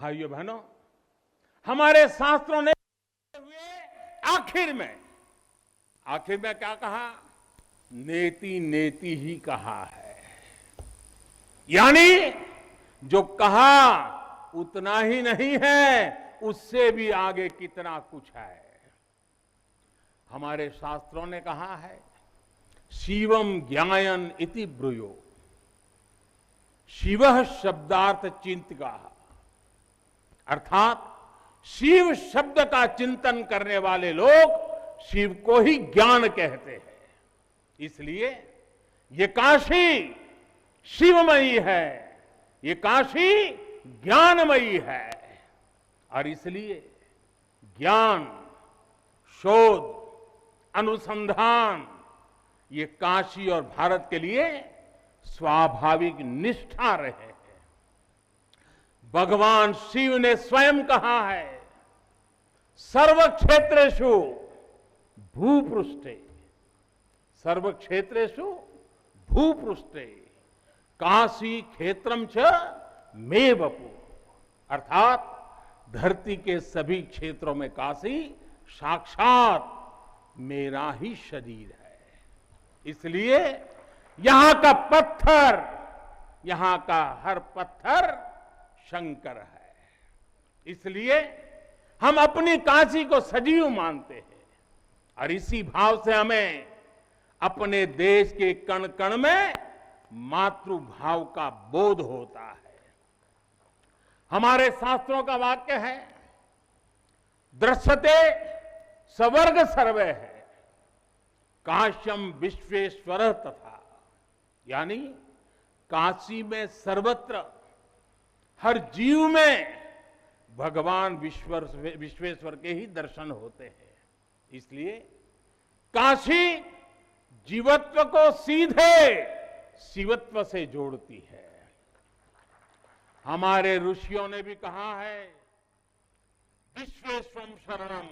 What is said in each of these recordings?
भाइयों बहनों, हमारे शास्त्रों ने हुए आखिर में क्या कहा? नेति नेति ही कहा है। यानी जो कहा उतना ही नहीं है, उससे भी आगे कितना कुछ है। हमारे शास्त्रों ने कहा है, शिवम ज्ञायन इति ब्रूयो, शिवः शब्दार्थ चिंतका, अर्थात शिव शब्द का चिंतन करने वाले लोग शिव को ही ज्ञान कहते हैं। इसलिए ये काशी शिवमयी है, ये काशी ज्ञानमयी है। और इसलिए ज्ञान, शोध, अनुसंधान ये काशी और भारत के लिए स्वाभाविक निष्ठा रहे हैं। भगवान शिव ने स्वयं कहा है, सर्व क्षेत्रेषु भूपृष्ठे, सर्व क्षेत्रेषु भूपृष्ठे काशी क्षेत्रम च मे वपु, अर्थात धरती के सभी क्षेत्रों में काशी साक्षात मेरा ही शरीर है। इसलिए यहां का पत्थर, यहां का हर पत्थर शंकर है। इसलिए हम अपनी काशी को सजीव मानते हैं और इसी भाव से हमें अपने देश के कण कण में मातृभाव का बोध होता है। हमारे शास्त्रों का वाक्य है, दृश्यते स्वर्ग सर्वे है, काश्यम विश्वेश्वर तथा, यानी काशी में सर्वत्र हर जीव में भगवान विश्वेश्वर के ही दर्शन होते हैं। इसलिए काशी जीवत्व को सीधे शिवत्व से जोड़ती है। हमारे ऋषियों ने भी कहा है, विश्वेश्वरम शरणम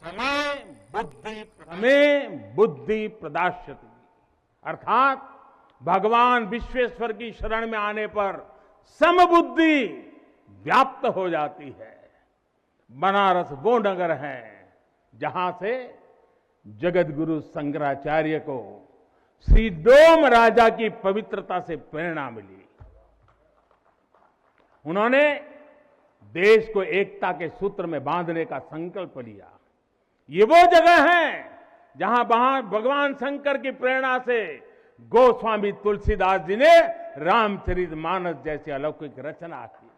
समय बुद्धि प्रदास्यति, अर्थात भगवान विश्वेश्वर की शरण में आने पर समबुद्धि व्याप्त हो जाती है। बनारस वो नगर है जहां से जगत गुरु शंकराचार्य को श्री डोम राजा की पवित्रता से प्रेरणा मिली। उन्होंने देश को एकता के सूत्र में बांधने का संकल्प लिया। ये वो जगह है जहां भगवान शंकर की प्रेरणा से गोस्वामी तुलसीदास जी ने रामचरितमानस जैसी अलौकिक रचना की।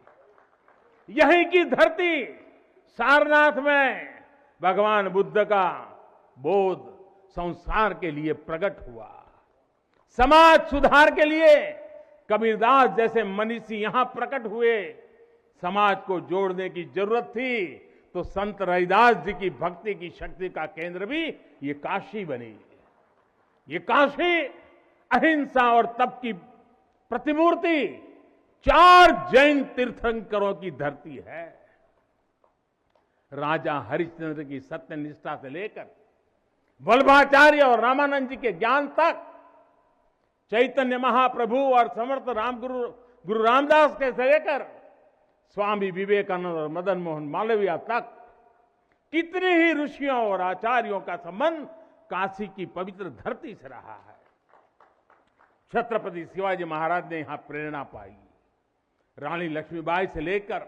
यहीं की धरती सारनाथ में भगवान बुद्ध का बोध संसार के लिए प्रकट हुआ। समाज सुधार के लिए कबीरदास जैसे मनीषी यहां प्रकट हुए। समाज को जोड़ने की जरूरत थी तो संत रविदास जी की भक्ति की शक्ति का केंद्र भी ये काशी बनी। ये काशी अहिंसा और तप की प्रतिमूर्ति 4 जैन तीर्थंकरों की धरती है। राजा हरिश्चंद्र की सत्य निष्ठा से लेकर वल्लभाचार्य और रामानंद जी के ज्ञान तक, चैतन्य महाप्रभु और समर्थ गुरु रामदास के से लेकर स्वामी विवेकानंद और मदन मोहन मालवीय तक कितने ही ऋषियों और आचार्यों का संबंध काशी की पवित्र धरती से रहा है। छत्रपति शिवाजी महाराज ने यहां प्रेरणा पाई। रानी लक्ष्मीबाई से लेकर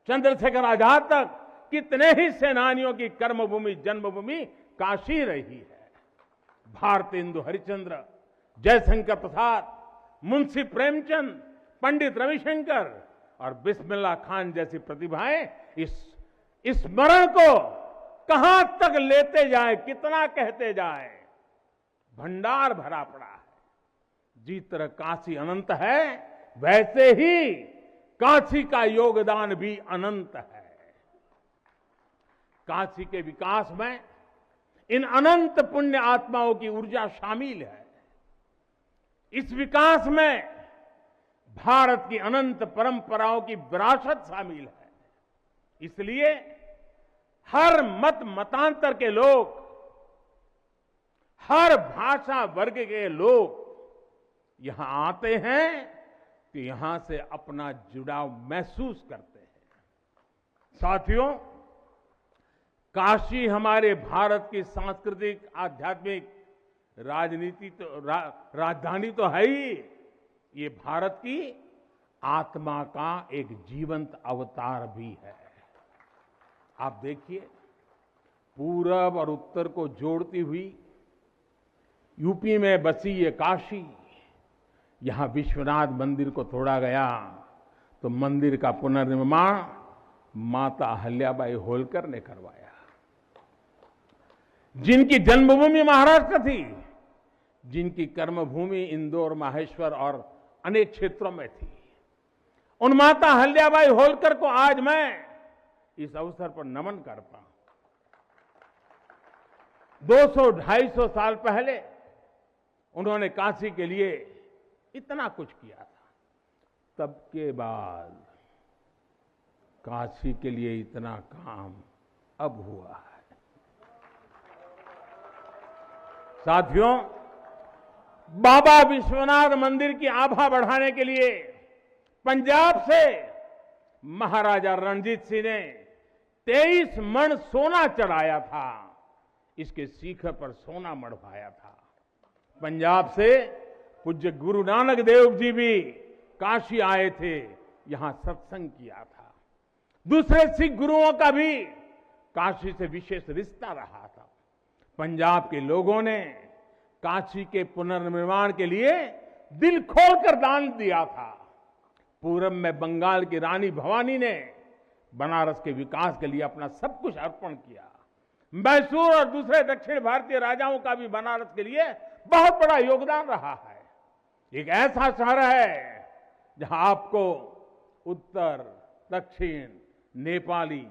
चंद्रशेखर आजाद तक कितने ही सेनानियों की कर्मभूमि जन्मभूमि काशी रही है। भारतेंदु हरिश्चंद्र, जयशंकर प्रसाद, मुंशी प्रेमचंद, पंडित रविशंकर और बिस्मिल्लाह खान जैसी प्रतिभाएं इस स्मरण को कहां तक लेते जाए, कितना कहते जाए, भंडार भरा पड़ा है। जिस तरह काशी अनंत है, वैसे ही काशी का योगदान भी अनंत है। काशी के विकास में इन अनंत पुण्य आत्माओं की ऊर्जा शामिल है। इस विकास में भारत की अनंत परंपराओं की विरासत शामिल है। इसलिए हर मत मतांतर के लोग, हर भाषा वर्ग के लोग यहां आते हैं कि यहां से अपना जुड़ाव महसूस करते हैं। साथियों, काशी हमारे भारत की सांस्कृतिक, आध्यात्मिक, राजधानी तो है ही, ये भारत की आत्मा का एक जीवंत अवतार भी है। आप देखिए, पूरब और उत्तर को जोड़ती हुई यूपी में बसी ये काशी, यहां विश्वनाथ मंदिर को तोड़ा गया तो मंदिर का पुनर्निर्माण माता अहिल्याबाई होलकर ने करवाया। जिनकी जन्मभूमि महाराष्ट्र थी, जिनकी कर्मभूमि इंदौर, माहेश्वर और अनेक क्षेत्रों में थी, उन माता अहिल्याबाई होलकर को आज मैं इस अवसर पर नमन करता हूं। 200-250 साल पहले उन्होंने काशी के लिए इतना कुछ किया था, तब के बाद काशी के लिए इतना काम अब हुआ है। साथियों, बाबा विश्वनाथ मंदिर की आभा बढ़ाने के लिए पंजाब से महाराजा रणजीत सिंह ने 23 मण सोना चढ़ाया था। इसके शिखर पर सोना मढ़वाया था। पंजाब से पूज्य गुरु नानक देव जी भी काशी आए थे, यहां सत्संग किया था। दूसरे सिख गुरुओं का भी काशी से विशेष रिश्ता रहा था। पंजाब के लोगों ने काशी के पुनर्निर्माण के लिए दिल खोलकर दान दिया था। पूरब में बंगाल की रानी भवानी ने बनारस के विकास के लिए अपना सब कुछ अर्पण किया। मैसूर और दूसरे दक्षिण भारतीय राजाओं का भी बनारस के लिए बहुत बड़ा योगदान रहा है। एक ऐसा शहर है जहां आपको उत्तर, दक्षिण, नेपाली,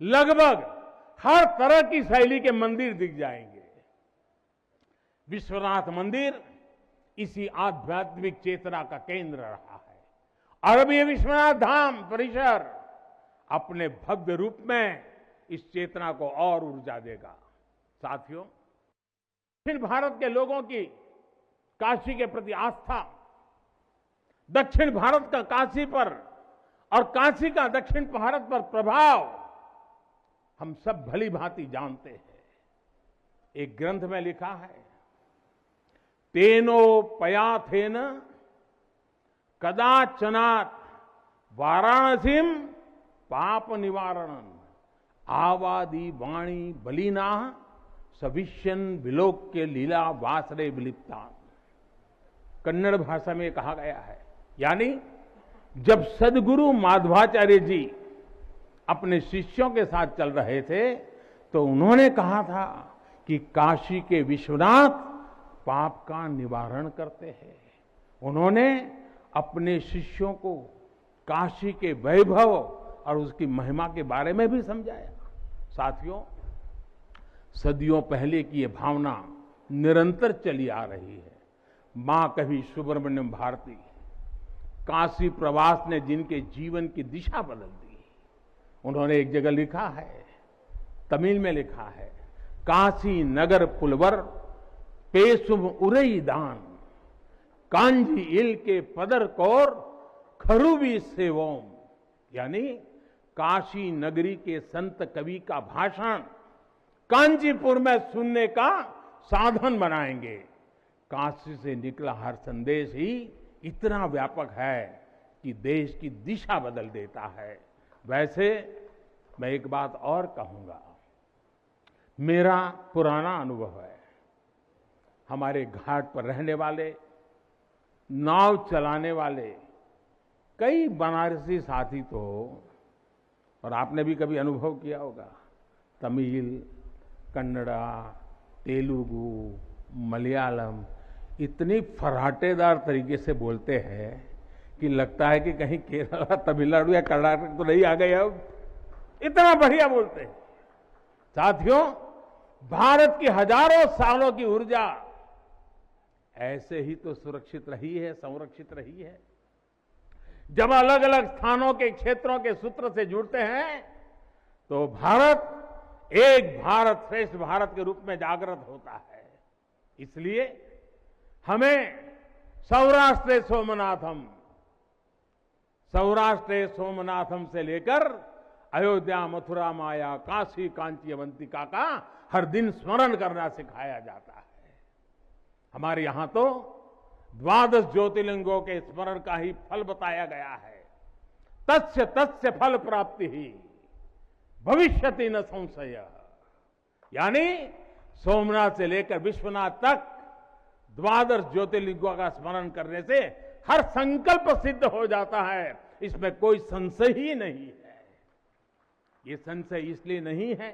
लगभग हर तरह की शैली के मंदिर दिख जाएंगे। विश्वनाथ मंदिर इसी आध्यात्मिक चेतना का केंद्र रहा है और अब ये विश्वनाथ धाम परिसर अपने भव्य रूप में इस चेतना को और ऊर्जा देगा। साथियों, दक्षिण भारत के लोगों की काशी के प्रति आस्था, दक्षिण भारत का काशी पर और काशी का दक्षिण भारत पर प्रभाव हम सब भली भांति जानते हैं। एक ग्रंथ में लिखा है, तेनो पयाथेन कदाचनात् वाराणसीम पाप निवारणं आवादी वाणी बलिना सविष्यन विलोक्य लीला वासरे विलिप्ता। कन्नड़ भाषा में कहा गया है, यानी जब सदगुरु माधवाचार्य जी अपने शिष्यों के साथ चल रहे थे तो उन्होंने कहा था कि काशी के विश्वनाथ पाप का निवारण करते हैं। उन्होंने अपने शिष्यों को काशी के वैभव और उसकी महिमा के बारे में भी समझाया। साथियों, सदियों पहले की ये भावना निरंतर चली आ रही है। मां कवि सुब्रमण्यम भारती काशी प्रवास ने जिनके जीवन की दिशा बदल दी, उन्होंने एक जगह लिखा है, तमिल में लिखा है, काशी नगर पुलवर पेसुम उरई दान कांजी इल के पदर कौर खरूबी सेवोम। यानी काशी नगरी के संत कवि का भाषण कांचीपुर में सुनने का साधन बनाएंगे। काशी से निकला हर संदेश ही इतना व्यापक है कि देश की दिशा बदल देता है। वैसे मैं एक बात और कहूंगा, मेरा पुराना अनुभव है। हमारे घाट पर रहने वाले, नाव चलाने वाले कई बनारसी साथी तो, और आपने भी कभी अनुभव किया होगा, तमिल, कन्नड़ा, तेलुगु, मलयालम इतनी फराटेदार तरीके से बोलते हैं कि लगता है कि कहीं केरला, तमिलनाडु या कर्नाटक तो नहीं आ गए। अब इतना बढ़िया बोलते हैं। साथियों, भारत की हजारों सालों की ऊर्जा ऐसे ही तो सुरक्षित रही है, संरक्षित रही है। जब अलग अलग स्थानों के क्षेत्रों के सूत्र से जुड़ते हैं तो भारत एक भारत श्रेष्ठ भारत के रूप में जागृत होता है। इसलिए हमें सौराष्ट्र सोमनाथम, सौराष्ट्र सोमनाथम से लेकर अयोध्या, मथुरा, माया, काशी, कांची, अवंतिका का हर दिन स्मरण करना सिखाया जाता है। हमारे यहां तो 12 ज्योतिर्लिंगों के स्मरण का ही फल बताया गया है। तस्य तस्य फल प्राप्ति ही भविष्यति न संशय। यानी सोमनाथ से लेकर विश्वनाथ तक 12 ज्योतिर्लिंगों का स्मरण करने से हर संकल्प सिद्ध हो जाता है, इसमें कोई संशय ही नहीं है। ये संशय इसलिए नहीं है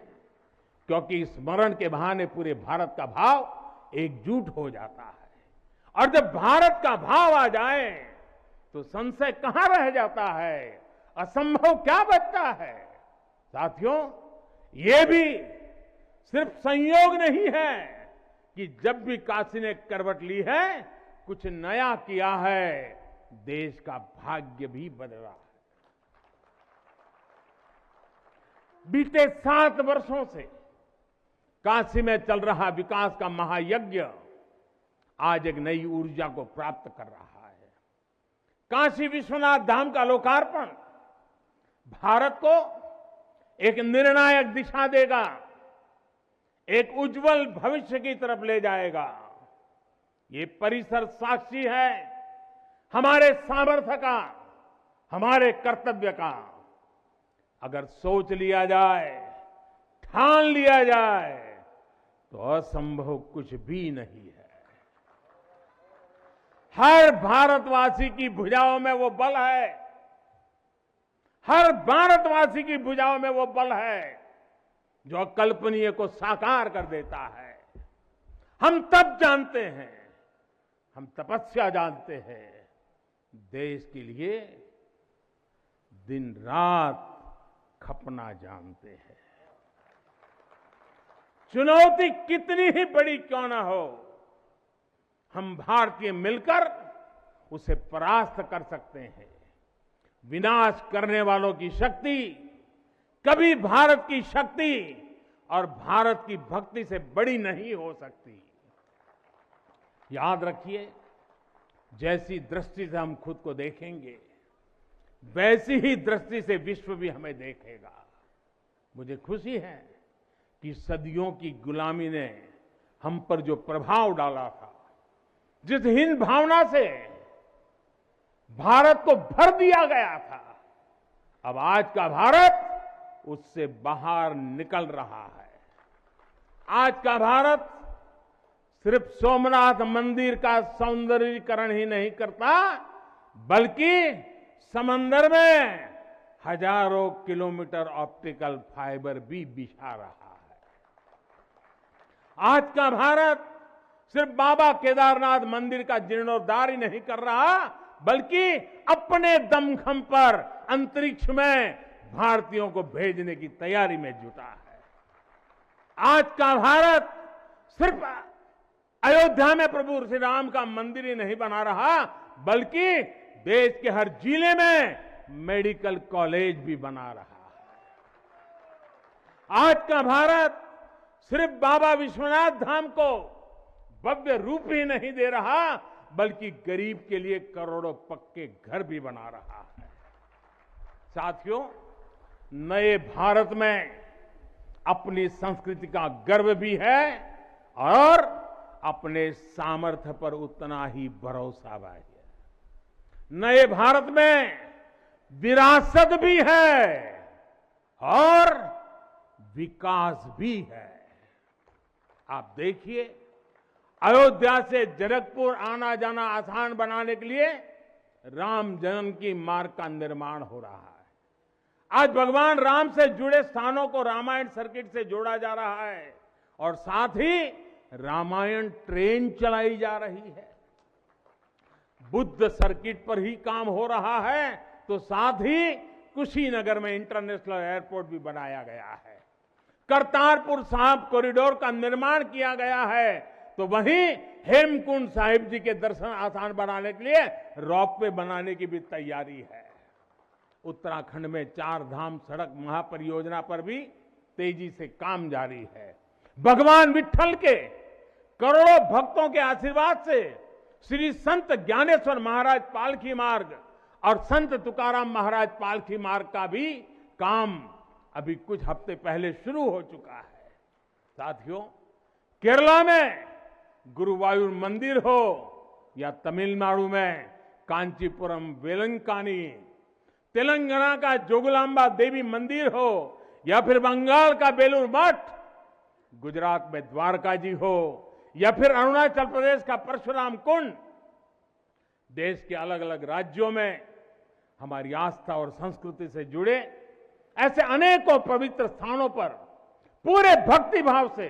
क्योंकि स्मरण के बहाने पूरे भारत का भाव एकजुट हो जाता है, और जब भारत का भाव आ जाए तो संशय कहां रह जाता है, असंभव क्या बचता है। साथियों, ये भी सिर्फ संयोग नहीं है कि जब भी काशी ने करवट ली है, कुछ नया किया है, देश का भाग्य भी बदला है। बीते 7 वर्षों से काशी में चल रहा विकास का महायज्ञ आज एक नई ऊर्जा को प्राप्त कर रहा है। काशी विश्वनाथ धाम का लोकार्पण भारत को एक निर्णायक दिशा देगा, एक उज्जवल भविष्य की तरफ ले जाएगा। ये परिसर साक्षी है हमारे सामर्थ्य का, हमारे कर्तव्य का। अगर सोच लिया जाए, ठान लिया जाए, तो असंभव कुछ भी नहीं है। हर भारतवासी की भुजाओं में वो बल है, हर भारतवासी की भुजाओं में वो बल है जो अकल्पनीय को साकार कर देता है। हम तब जानते हैं, हम तपस्या जानते हैं, देश के लिए दिन रात खपना जानते हैं। चुनौती कितनी ही बड़ी क्यों ना हो, हम भारतीय मिलकर उसे परास्त कर सकते हैं। विनाश करने वालों की शक्ति कभी भारत की शक्ति और भारत की भक्ति से बड़ी नहीं हो सकती। याद रखिए, जैसी दृष्टि से हम खुद को देखेंगे, वैसी ही दृष्टि से विश्व भी हमें देखेगा। मुझे खुशी है कि सदियों की गुलामी ने हम पर जो प्रभाव डाला था, जिस हिंद भावना से भारत को भर दिया गया था, अब आज का भारत उससे बाहर निकल रहा है। आज का भारत सिर्फ सोमनाथ मंदिर का सौंदर्यीकरण ही नहीं करता, बल्कि समंदर में हजारों किलोमीटर ऑप्टिकल फाइबर भी बिछा रहा है। आज का भारत सिर्फ बाबा केदारनाथ मंदिर का जीर्णोद्धार ही नहीं कर रहा, बल्कि अपने दमखम पर अंतरिक्ष में भारतीयों को भेजने की तैयारी में जुटा है। आज का भारत सिर्फ अयोध्या में प्रभु श्री राम का मंदिर ही नहीं बना रहा, बल्कि देश के हर जिले में मेडिकल कॉलेज भी बना रहा है। आज का भारत सिर्फ बाबा विश्वनाथ धाम को भव्य रूप ही नहीं दे रहा, बल्कि गरीब के लिए करोड़ों पक्के घर भी बना रहा है। साथियों, नए भारत में अपनी संस्कृति का गर्व भी है और अपने सामर्थ्य पर उतना ही भरोसा भी है। नए भारत में विरासत भी है और विकास भी है। आप देखिए, अयोध्या से जनकपुर आना जाना आसान बनाने के लिए राम जन्म की मार्ग का निर्माण हो रहा है। आज भगवान राम से जुड़े स्थानों को रामायण सर्किट से जोड़ा जा रहा है और साथ ही रामायण ट्रेन चलाई जा रही है। बुद्ध सर्किट पर ही काम हो रहा है, तो साथ ही कुशीनगर में इंटरनेशनल एयरपोर्ट भी बनाया गया है। करतारपुर साहिब कॉरिडोर का निर्माण किया गया है, तो वहीं हेमकुंड साहिब जी के दर्शन आसान बनाने के लिए रोपवे बनाने की भी तैयारी है। उत्तराखंड में 4 धाम सड़क महापरियोजना पर भी तेजी से काम जारी है। भगवान विट्ठल के करोड़ों भक्तों के आशीर्वाद से श्री संत ज्ञानेश्वर महाराज पालकी मार्ग और संत तुकाराम महाराज पालकी मार्ग का भी काम अभी कुछ हफ्ते पहले शुरू हो चुका है। साथियों, केरला में गुरुवायूर मंदिर हो या तमिलनाडु में कांचीपुरम वेलंकानी, तेलंगाना का जोगलांबा देवी मंदिर हो या फिर बंगाल का बेलूर मठ, गुजरात में द्वारका जी हो या फिर अरुणाचल प्रदेश का परशुराम कुंड, देश के अलग अलग राज्यों में हमारी आस्था और संस्कृति से जुड़े ऐसे अनेकों पवित्र स्थानों पर पूरे भक्ति भाव से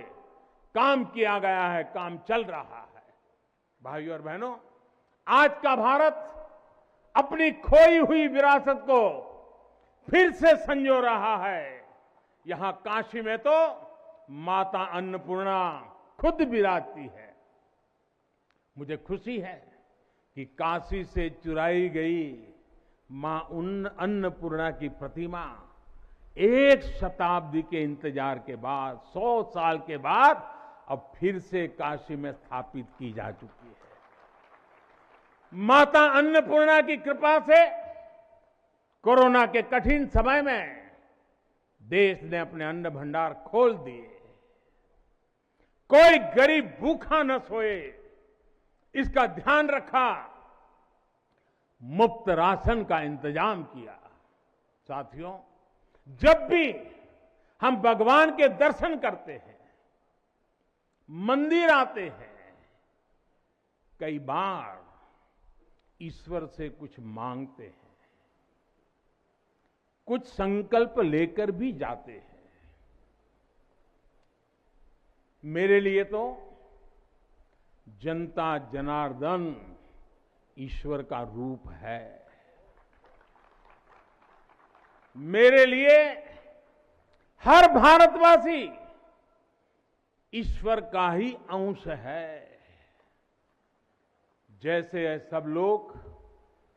काम किया गया है, काम चल रहा है। भाइयों और बहनों, आज का भारत अपनी खोई हुई विरासत को फिर से संजो रहा है। यहां काशी में तो माता अन्नपूर्णा खुद विराजती है। मुझे खुशी है कि काशी से चुराई गई मां अन्नपूर्णा की प्रतिमा 1 शताब्दी के इंतजार के बाद, 100 साल के बाद अब फिर से काशी में स्थापित की जा चुकी है। माता अन्नपूर्णा की कृपा से कोरोना के कठिन समय में देश ने अपने अन्न भंडार खोल दिए। कोई गरीब भूखा न सोए, इसका ध्यान रखा, मुफ्त राशन का इंतजाम किया। साथियों, जब भी हम भगवान के दर्शन करते हैं, मंदिर आते हैं, कई बार ईश्वर से कुछ मांगते हैं, कुछ संकल्प लेकर भी जाते हैं। मेरे लिए तो जनता जनार्दन ईश्वर का रूप है। मेरे लिए हर भारतवासी ईश्वर का ही अंश है। जैसे सब लोग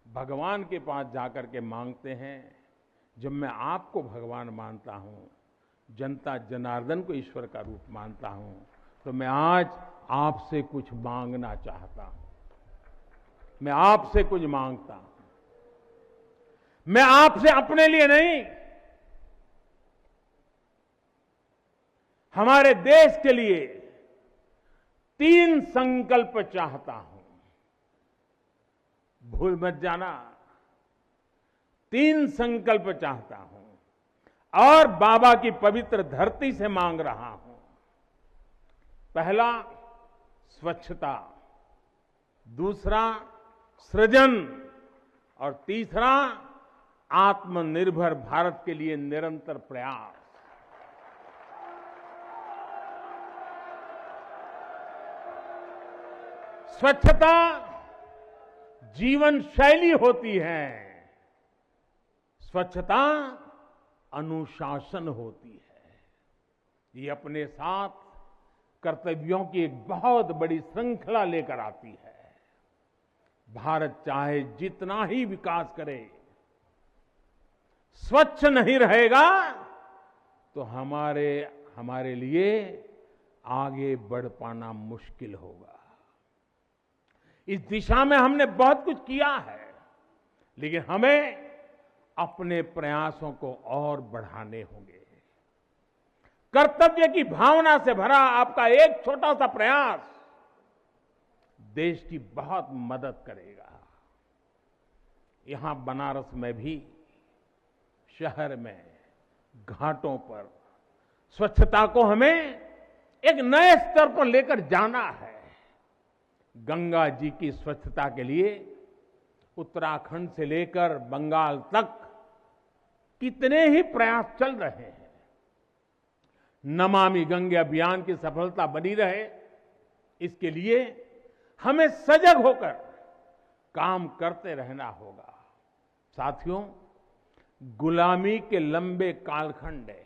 भगवान के पास जाकर के मांगते हैं, जब मैं आपको भगवान मानता हूं, जनता जनार्दन को ईश्वर का रूप मानता हूं, तो मैं आज आपसे कुछ मांगना चाहता हूं। मैं आपसे कुछ मांगता हूं। मैं आपसे अपने लिए नहीं, हमारे देश के लिए 3 संकल्प चाहता हूं। भूल मत जाना, 3 संकल्प चाहता हूं और बाबा की पवित्र धरती से मांग रहा हूं। पहला, स्वच्छता, दूसरा, सृजन और तीसरा, आत्मनिर्भर भारत के लिए निरंतर प्रयास। स्वच्छता जीवन शैली होती है, स्वच्छता अनुशासन होती है। ये अपने साथ कर्तव्यों की एक बहुत बड़ी श्रृंखला लेकर आती है। भारत चाहे जितना ही विकास करे, स्वच्छ नहीं रहेगा तो हमारे लिए आगे बढ़ पाना मुश्किल होगा। इस दिशा में हमने बहुत कुछ किया है, लेकिन हमें अपने प्रयासों को और बढ़ाने होंगे। कर्तव्य की भावना से भरा आपका एक छोटा सा प्रयास देश की बहुत मदद करेगा। यहां बनारस में भी, शहर में, घाटों पर स्वच्छता को हमें एक नए स्तर पर लेकर जाना है। गंगा जी की स्वच्छता के लिए उत्तराखंड से लेकर बंगाल तक कितने ही प्रयास चल रहे हैं। नमामि गंगे अभियान की सफलता बनी रहे, इसके लिए हमें सजग होकर काम करते रहना होगा। साथियों, गुलामी के लंबे कालखंड है,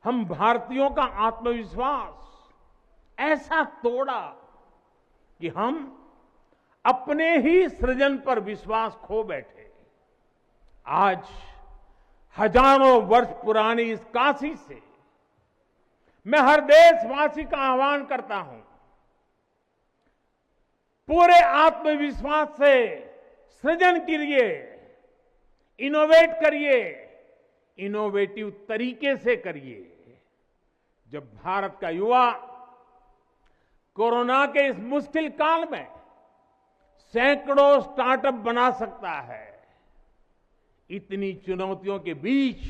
हम भारतीयों का आत्मविश्वास ऐसा तोड़ा कि हम अपने ही सृजन पर विश्वास खो बैठे। आज हजारों वर्ष पुरानी इस काशी से मैं हर देशवासी का आह्वान करता हूं, पूरे आत्मविश्वास से सृजन करिए, इनोवेट करिए, इनोवेटिव तरीके से करिए। जब भारत का युवा कोरोना के इस मुश्किल काल में सैकड़ों स्टार्टअप बना सकता है, इतनी चुनौतियों के बीच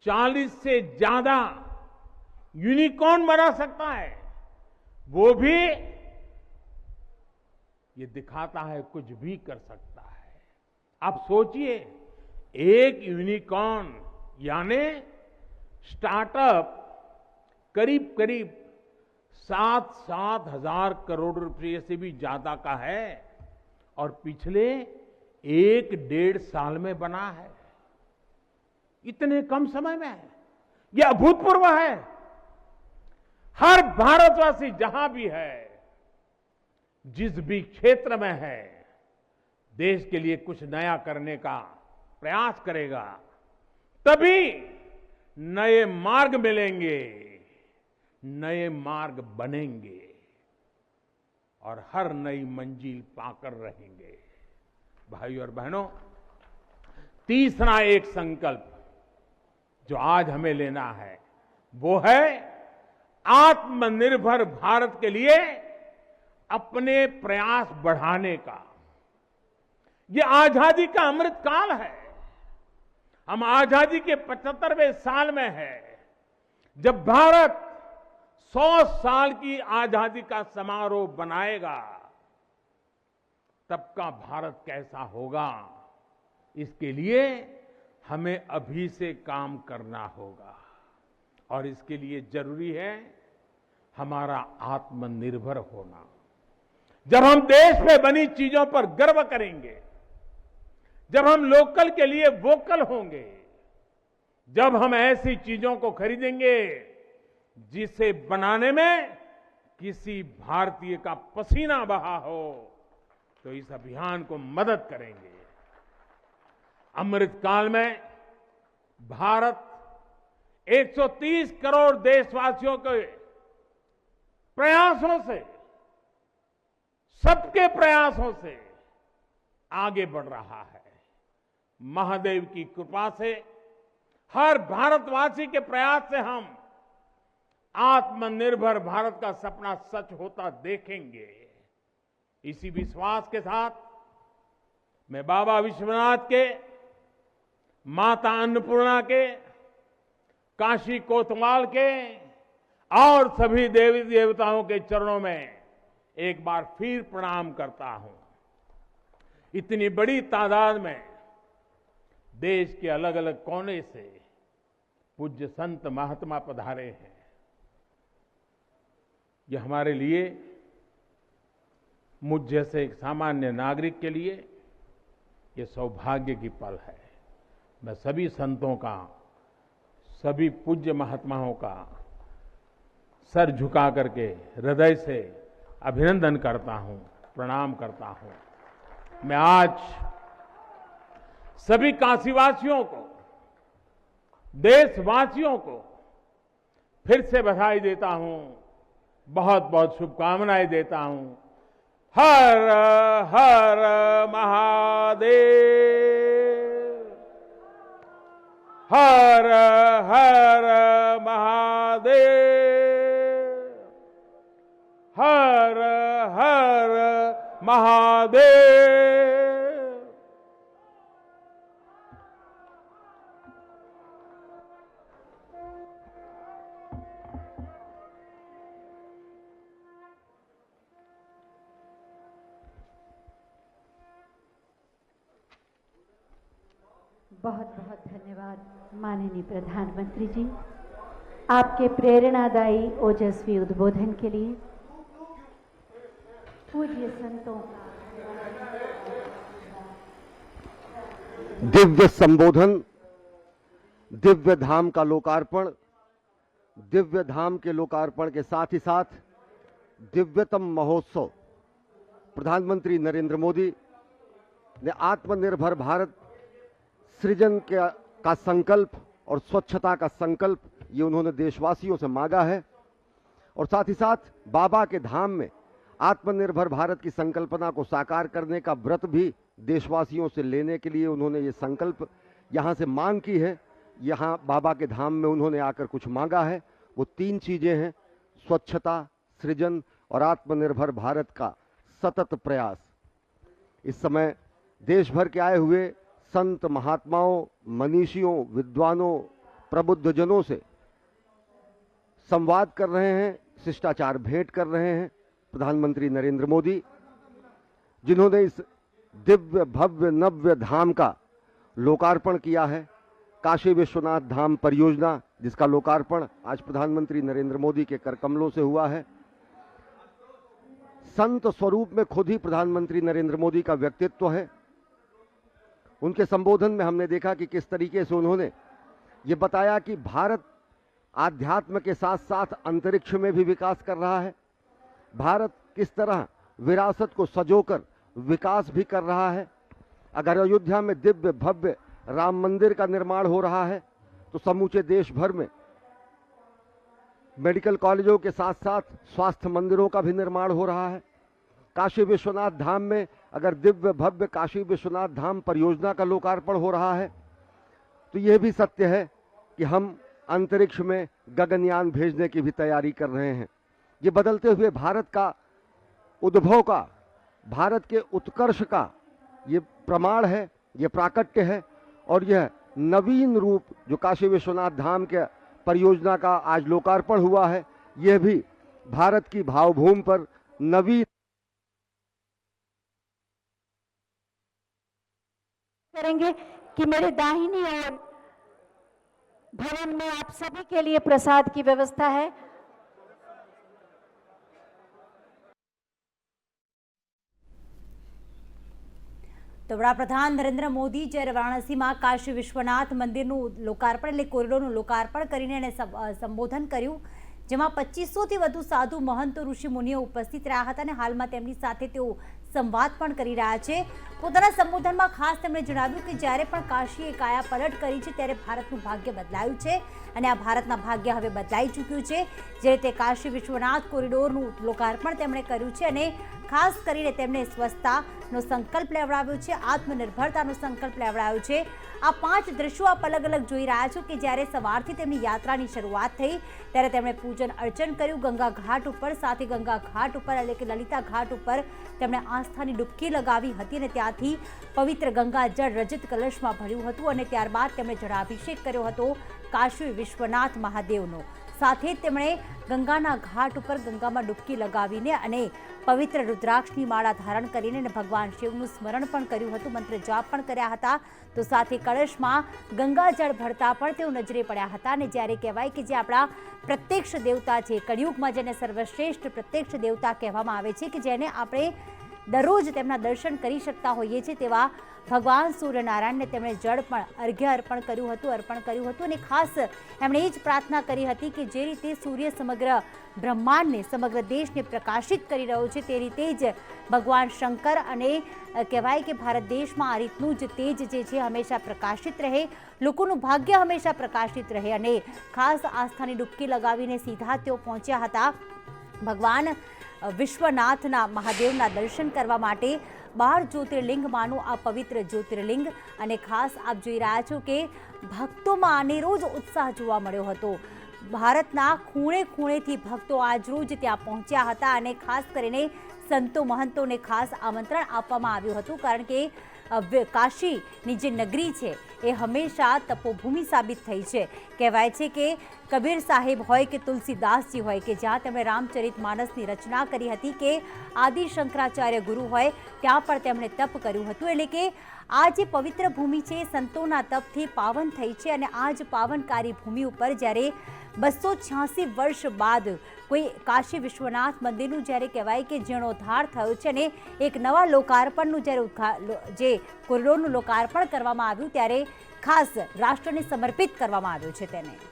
40 से ज्यादा यूनिकॉर्न बना सकता है, वो भी ये दिखाता है कुछ भी कर सकता है। आप सोचिए, एक यूनिकॉर्न यानी स्टार्टअप करीब करीब 7 हजार करोड़ रुपए से भी ज्यादा का है और पिछले 1-1.5 साल में बना है। इतने कम समय में यह अभूतपूर्व है। हर भारतवासी जहां भी है, जिस भी क्षेत्र में है, देश के लिए कुछ नया करने का प्रयास करेगा, तभी नए मार्ग मिलेंगे, नए मार्ग बनेंगे और हर नई मंजिल पाकर रहेंगे। भाइयों और बहनों, तीसरा एक संकल्प जो आज हमें लेना है वो है आत्मनिर्भर भारत के लिए अपने प्रयास बढ़ाने का। ये आजादी का अमृत काल है। हम आजादी के 75वें साल में हैं, जब भारत 100 साल की आजादी का समारोह बनाएगा, तब का भारत कैसा होगा, इसके लिए हमें अभी से काम करना होगा और इसके लिए जरूरी है हमारा आत्मनिर्भर होना। जब हम देश में बनी चीजों पर गर्व करेंगे, जब हम लोकल के लिए वोकल होंगे, जब हम ऐसी चीजों को खरीदेंगे जिसे बनाने में किसी भारतीय का पसीना बहा हो, तो इस अभियान को मदद करेंगे। अमृत काल में भारत 130 करोड़ देशवासियों के प्रयासों से, सबके प्रयासों से आगे बढ़ रहा है। महादेव की कृपा से, हर भारतवासी के प्रयास से हम आत्मनिर्भर भारत का सपना सच होता देखेंगे। इसी विश्वास के साथ मैं बाबा विश्वनाथ के, माता अन्नपूर्णा के, काशी कोतवाल के और सभी देवी देवताओं के चरणों में एक बार फिर प्रणाम करता हूं। इतनी बड़ी तादाद में देश के अलग अलग कोने से पूज्य संत महात्मा पधारे हैं। यह हमारे लिए, मुझ जैसे एक सामान्य नागरिक के लिए ये सौभाग्य की पल है। मैं सभी संतों का, सभी पूज्य महात्माओं का सर झुका करके हृदय से अभिनंदन करता हूं, प्रणाम करता हूं। मैं आज सभी काशीवासियों को, देशवासियों को फिर से बधाई देता हूं, बहुत बहुत शुभकामनाएं देता हूं। हर हर महादेव, हर हर महादेव, हर हर महादेव। बहुत बहुत धन्यवाद माननीय प्रधानमंत्री जी, आपके प्रेरणादायी ओजस्वी उद्बोधन के लिए। पूज्य संतों का दिव्य संबोधन, दिव्य धाम का लोकार्पण, दिव्य धाम के लोकार्पण के साथ ही साथ दिव्यतम महोत्सव। प्रधानमंत्री नरेंद्र मोदी ने आत्मनिर्भर भारत सृजन का संकल्प और स्वच्छता का संकल्प, ये उन्होंने देशवासियों से मांगा है और साथ ही साथ बाबा के धाम में आत्मनिर्भर भारत की संकल्पना को साकार करने का व्रत भी देशवासियों से लेने के लिए उन्होंने ये संकल्प यहाँ से मांग की है। यहाँ बाबा के धाम में उन्होंने आकर कुछ मांगा है। वो 3 चीजें हैं, स्वच्छता, सृजन और आत्मनिर्भर भारत का सतत प्रयास। इस समय देश भर के आए हुए संत, महात्माओं, मनीषियों, विद्वानों, प्रबुद्धजनों से संवाद कर रहे हैं, शिष्टाचार भेंट कर रहे हैं प्रधानमंत्री नरेंद्र मोदी, जिन्होंने इस दिव्य भव्य नव्य धाम का लोकार्पण किया है। काशी विश्वनाथ धाम परियोजना, जिसका लोकार्पण आज प्रधानमंत्री नरेंद्र मोदी के करकमलों से हुआ है। संत स्वरूप में खुद ही प्रधानमंत्री नरेंद्र मोदी का व्यक्तित्व है। उनके संबोधन में हमने देखा कि किस तरीके से उन्होंने ये बताया कि भारत आध्यात्म के साथ साथ अंतरिक्ष में भी विकास कर रहा है। भारत किस तरह विरासत को सजोकर विकास भी कर रहा है। अगर अयोध्या में दिव्य भव्य राम मंदिर का निर्माण हो रहा है तो समूचे देश भर में मेडिकल कॉलेजों के साथ साथ स्वास्थ्य मंदिरों का भी निर्माण हो रहा है। काशी विश्वनाथ धाम में अगर दिव्य भव्य काशी विश्वनाथ धाम परियोजना का लोकार्पण हो रहा है तो यह भी सत्य है कि हम अंतरिक्ष में गगनयान भेजने की भी तैयारी कर रहे हैं। ये बदलते हुए भारत का उद्भव का, भारत के उत्कर्ष का ये प्रमाण है, ये प्राकट्य है। और यह नवीन रूप जो काशी विश्वनाथ धाम के परियोजना का आज लोकार्पण हुआ है, यह भी भारत की भावभूमि पर नवीन करेंगे कि मेरे दाहिनी ओर भवन में आप सभी के लिए प्रसाद की व्यवस्था है। તો વડાપ્રધાન નરેન્દ્ર મોદી જ્યારે વારાણસીમાં કાશી વિશ્વનાથ મંદિરનું લોકાર્પણ એટલે કોરિડોરનું લોકાર્પણ કરીને એણે સંબોધન કર્યું, જેમાં 2500થી વધુ સાધુ મહંતો ઋષિ મુનિઓ ઉપસ્થિત રહ્યા હતા અને હાલમાં તેમની સાથે તેઓ સંવાદ પણ કરી રહ્યા છે। પોતાના સંબોધનમાં ખાસ તેમણે જણાવ્યું કે જ્યારે પણ કાશીએ કાયા પલટ કરી છે ત્યારે ભારતનું ભાગ્ય બદલાયું છે અને આ ભારતના ભાગ્ય હવે બદલાઈ ચૂક્યું છે। જે રીતે કાશી વિશ્વનાથ કોરિડોરનું લોકાર્પણ તેમણે કર્યું છે અને ખાસ કરીને તેમણે સ્વચ્છતાનો સંકલ્પ લેવડાવ્યો છે, આત્મનિર્ભરતાનો સંકલ્પ લેવડાવ્યો છે। આ 5 દ્રશ્યો આપ અલગ અલગ જોઈ રહ્યા છો કે જ્યારે સવારથી તેમની યાત્રાની શરૂઆત થઈ ત્યારે તેમણે પૂજન અર્ચન કર્યું ગંગા ઘાટ ઉપર, સાથે ગંગા ઘાટ ઉપર એટલે કે લલિતા ઘાટ ઉપર તેમણે આસ્થાની ડૂબકી લગાવી હતી અને ત્યાંથી પવિત્ર ગંગા જળ રજત કલશમાં ભર્યું હતું અને ત્યારબાદ તેમણે જળાભિષેક કર્યો હતો કાશી વિશ્વનાથ મહાદેવનો। સાથે જ તેમણે ગંગાના ઘાટ ઉપર ગંગામાં ડૂબકી લગાવીને અને પવિત્ર રુદ્રાક્ષની માળા ધારણ કરીને ભગવાન શિવનું સ્મરણ પણ કર્યું હતું, મંત્ર જાપ પણ કર્યા હતા। તો સાથે કળશમાં ગંગાજળ ભરતા પણ તેઓ નજરે પડ્યા હતા અને જ્યારે કહેવાય કે જે આપણા પ્રત્યક્ષ દેવતા છે, કળિયુગમાં જેને સર્વશ્રેષ્ઠ પ્રત્યક્ષ દેવતા કહેવામાં આવે છે કે જેને આપણે દરરોજ તેમના દર્શન કરી શકતા હોઈએ છીએ તેવા ભગવાન સૂર્યનારાયણને તેમણે જળ પણ અર્ઘ્ય અર્પણ કર્યું હતું અને ખાસ એમણે એ જ પ્રાર્થના કરી હતી કે જે રીતે સૂર્ય સમગ્ર બ્રહ્માંડને, સમગ્ર દેશને પ્રકાશિત કરી રહ્યો છે તે રીતે જ ભગવાન શંકર અને કહેવાય કે ભારત દેશમાં આ રીતનું જ તેજ જે છે હંમેશા પ્રકાશિત રહે, લોકોનું ભાગ્ય હંમેશા પ્રકાશિત રહે અને ખાસ આસ્થાની ડૂબકી લગાવીને સીધા તેઓ પહોંચ્યા હતા ભગવાન વિશ્વનાથના મહાદેવના દર્શન કરવા માટે। 12 જ્યોતિર્લિંગમાંનું આ પવિત્ર જ્યોતિર્લિંગ અને ખાસ આપ જોઈ રહ્યા છો કે ભક્તોમાં અનેરો જ ઉત્સાહ જોવા મળ્યો હતો। ભારતના ખૂણે ખૂણેથી ભક્તો આજરોજ ત્યાં પહોંચ્યા હતા અને ખાસ કરીને સંતો મહંતોને ખાસ આમંત્રણ આપવામાં આવ્યું હતું કારણ કે કાશીની જે નગરી છે એ હંમેશા તપોભૂમિ સાબિત થઈ છે। કહેવાય છે કે કબીર સાહેબ હોય કે તુલસીદાસજી હોય કે જ્યાં તેમણે રામચરિત માનસની રચના કરી હતી કે આદિ શંકરાચાર્ય ગુરુ હોય ત્યાં પણ તેમણે તપ કર્યું હતું। એટલે કે આ જે પવિત્ર ભૂમિ છે સંતોના તપથી પાવન થઈ છે અને આ જ પાવનકારી ભૂમિ ઉપર જ્યારે 286 વર્ષ બાદ કોઈ કાશી વિશ્વનાથ મંદિરનું જ્યારે કહેવાય કે જીર્ણોદ્ધાર થયો છે અને એક નવા લોકાર્પણનું જ્યારે જે કોરિડોરનું લોકાર્પણ કરવામાં આવ્યું ત્યારે ખાસ રાષ્ટ્રને સમર્પિત કરવામાં આવ્યું છે તેને।